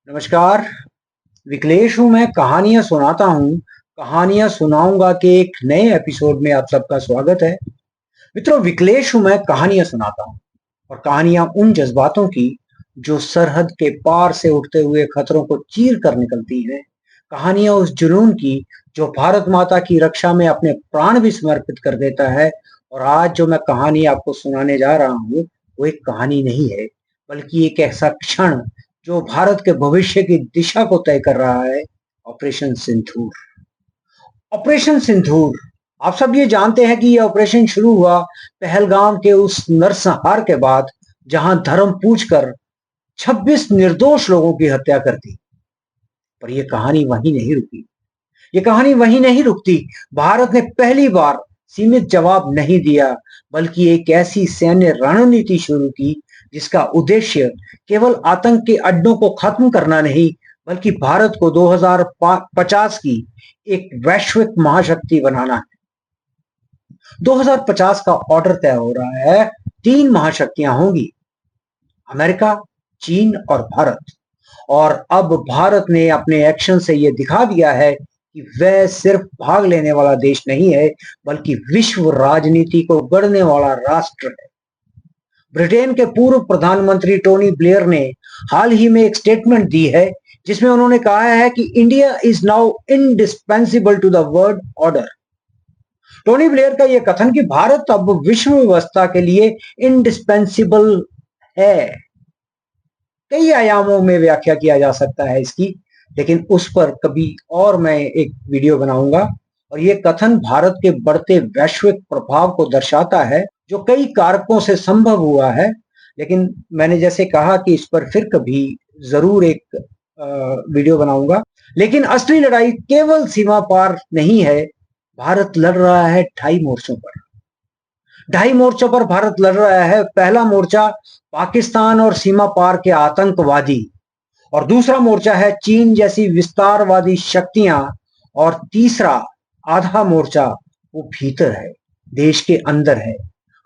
नमस्कार। विकलेश हूँ। मैं कहानियां सुनाता हूँ, कहानियां सुनाऊंगा के एक नए एपिसोड में आप सबका स्वागत है। मित्रों, विकलेश हूँ, मैं कहानियां सुनाता हूँ और कहानियां उन जज्बातों की जो सरहद के पार से उठते हुए खतरों को चीर कर निकलती हैं। कहानियां उस जुनून की जो भारत माता की रक्षा में अपने प्राण भी समर्पित कर देता है। और आज जो मैं कहानी आपको सुनाने जा रहा हूँ वो एक कहानी नहीं है, बल्कि एक ऐसा क्षण जो भारत के भविष्य की दिशा को तय कर रहा है। ऑपरेशन सिंदूर। ऑपरेशन सिंदूर, आप सब ये जानते हैं कि यह ऑपरेशन शुरू हुआ पहलगाम के उस नरसंहार के बाद, जहां धर्म पूछकर 26 निर्दोष लोगों की हत्या कर दी। पर यह कहानी वहीं नहीं रुकी। ये कहानी वहीं नहीं रुकती। भारत ने पहली बार सीमित जवाब नहीं दिया, बल्कि एक ऐसी सैन्य रणनीति शुरू की जिसका उद्देश्य केवल आतंक के अड्डों को खत्म करना नहीं, बल्कि भारत को 2050 की एक वैश्विक महाशक्ति बनाना है। 2050 का ऑर्डर तय हो रहा है। 3 महाशक्तियां होंगी, अमेरिका, चीन और भारत। और अब भारत ने अपने एक्शन से यह दिखा दिया है कि वह सिर्फ भाग लेने वाला देश नहीं है, बल्कि विश्व राजनीति को गढ़ने वाला राष्ट्र है। ब्रिटेन के पूर्व प्रधानमंत्री टोनी ब्लेयर ने हाल ही में एक स्टेटमेंट दी है जिसमें उन्होंने कहा है कि India is now indispensable to the world order. Tony Blair का यह कथन कि भारत अब विश्व व्यवस्था के लिए इंडिस्पेंसिबल है, कई आयामों में व्याख्या किया जा सकता है इसकी, लेकिन उस पर कभी और मैं एक वीडियो बनाऊंगा। और ये कथन भारत के बढ़ते वैश्विक प्रभाव को दर्शाता है जो कई कारकों से संभव हुआ है। लेकिन मैंने जैसे कहा कि इस पर फिर कभी जरूर एक वीडियो बनाऊंगा। लेकिन असली लड़ाई केवल सीमा पार नहीं है। भारत लड़ रहा है 2.5 मोर्चों पर। 2.5 मोर्चों पर भारत लड़ रहा है। पहला मोर्चा पाकिस्तान और सीमा पार के आतंकवादी, और दूसरा मोर्चा है चीन जैसी विस्तारवादी शक्तियां, और तीसरा आधा मोर्चा वो भीतर है, देश के अंदर है।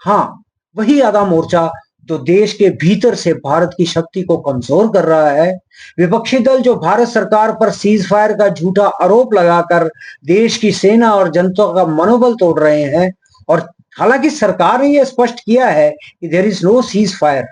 हाँ, वही आधा मोर्चा जो देश के भीतर से भारत की शक्ति को कमजोर कर रहा है। विपक्षी दल जो भारत सरकार पर सीज फायर का झूठा आरोप लगाकर देश की सेना और जनता का मनोबल तोड़ रहे हैं। और हालांकि सरकार ने यह स्पष्ट किया है कि there is no ceasefire,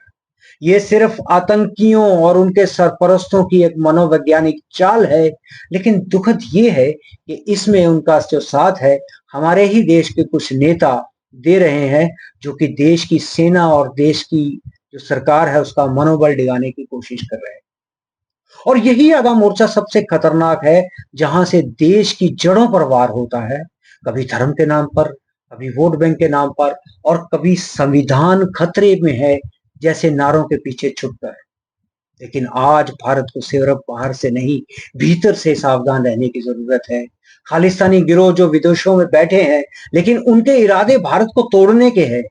ये सिर्फ आतंकियों और उनके सरपरस्तों की एक मनोवैज्ञानिक चाल है। लेकिन दुखद ये है कि इसमें उनका जो साथ है हमारे ही देश के कुछ नेता दे रहे हैं, जो कि देश की सेना और देश की जो सरकार है उसका मनोबल डिगाने की कोशिश कर रहे हैं। और यही आधा मोर्चा सबसे खतरनाक है, जहां से देश की जड़ों पर वार होता है, कभी धर्म के नाम पर, कभी वोट बैंक के नाम पर, और कभी संविधान खतरे में है जैसे नारों के पीछे छुपकर। लेकिन आज भारत को सिर्फ बाहर से नहीं, भीतर से सावधान रहने की जरूरत है। खालिस्तानी गिरोह जो विदेशों में बैठे हैं, लेकिन उनके इरादे भारत को तोड़ने के हैं।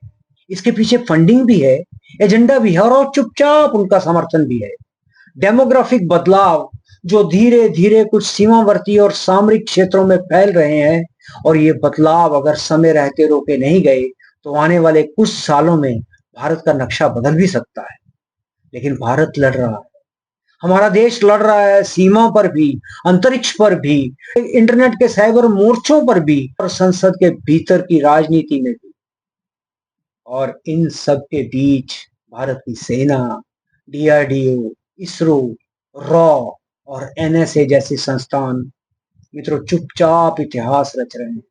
इसके पीछे फंडिंग भी है, एजेंडा भी है और चुपचाप उनका समर्थन भी है। डेमोग्राफिक बदलाव जो धीरे धीरे कुछ सीमावर्ती और सामरिक क्षेत्रों में फैल रहे हैं, और ये बदलाव अगर समय रहते रोके नहीं गए तो आने वाले कुछ सालों में भारत का नक्शा बदल भी सकता है। लेकिन भारत लड़ रहा है, हमारा देश लड़ रहा है, सीमा पर भी, अंतरिक्ष पर भी, इंटरनेट के साइबर मोर्चों पर भी, और संसद के भीतर की राजनीति में भी। और इन सब के बीच भारत की सेना, डीआरडीओ, इसरो, रॉ और एनएसए जैसे संस्थान मित्रों चुपचाप इतिहास रच रहे हैं।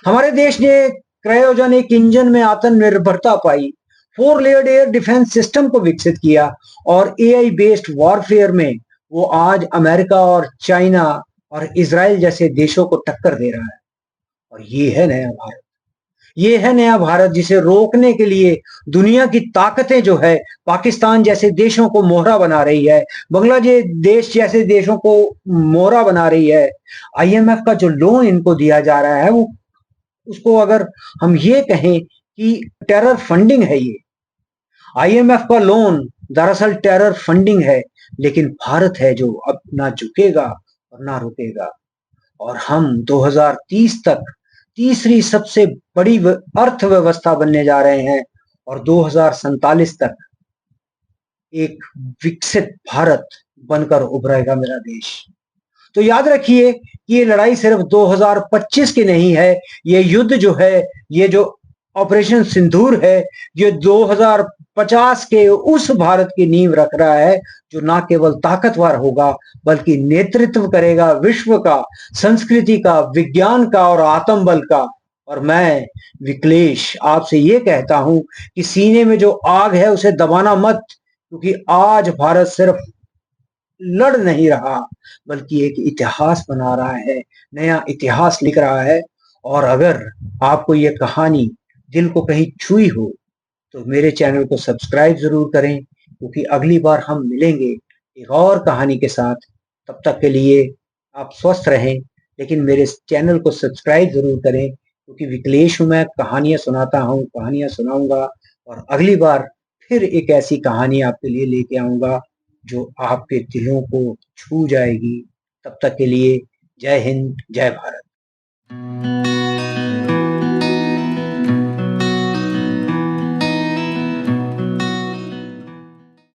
हमारे देश ने क्रायोजेनिक इंजन में आत्मनिर्भरता पाई, 4 लेयर्ड एयर डिफेंस सिस्टम को विकसित किया, और एआई बेस्ड वॉरफेयर में वो आज अमेरिका और चाइना और इजराइल जैसे देशों को टक्कर दे रहा है। और ये है नया भारत। ये है नया भारत जिसे रोकने के लिए दुनिया की ताकतें जो है पाकिस्तान जैसे देशों को मोहरा बना रही है, बांग्लादेश जैसे देशों को मोहरा बना रही है। आईएमएफ का जो लोन इनको दिया जा रहा है वो, उसको अगर हम ये कहें कि टेरर फंडिंग है, ये आईएमएफ का लोन दरअसल टेरर फंडिंग है। लेकिन भारत है जो अब ना झुकेगा और ना रुकेगा। और हम 2030 तक तीसरी सबसे बड़ी अर्थव्यवस्था बनने जा रहे हैं और 2047 तक एक विकसित भारत बनकर उभरेगा मेरा देश। तो याद रखिए कि ये लड़ाई सिर्फ 2025 की नहीं है। ये युद्ध जो है, ये जो ऑपरेशन सिंदूर है, ये 2050 के उस भारत की नींव रख रहा है जो ना केवल ताकतवर होगा बल्कि नेतृत्व करेगा विश्व का, संस्कृति का, विज्ञान का और आत्मबल का। और मैं विकलेश आपसे ये कहता हूं कि सीने में जो आग है उसे दबाना मत, क्योंकि आज भारत सिर्फ लड़ नहीं रहा बल्कि एक इतिहास बना रहा है, नया इतिहास लिख रहा है। और अगर आपको ये कहानी दिल को कहीं छुई हो तो मेरे चैनल को सब्सक्राइब जरूर करें, क्योंकि अगली बार हम मिलेंगे एक और कहानी के साथ। तब तक के लिए आप स्वस्थ रहें, लेकिन मेरे चैनल को सब्सक्राइब जरूर करें, क्योंकि विकलेश हूं मैं, कहानियां सुनाता हूं, कहानियां सुनाऊंगा और अगली बार फिर एक ऐसी कहानी आपके लिए लेके आऊंगा जो आपके दिलों को छू जाएगी। तब तक के लिए जय हिंद, जय भारत।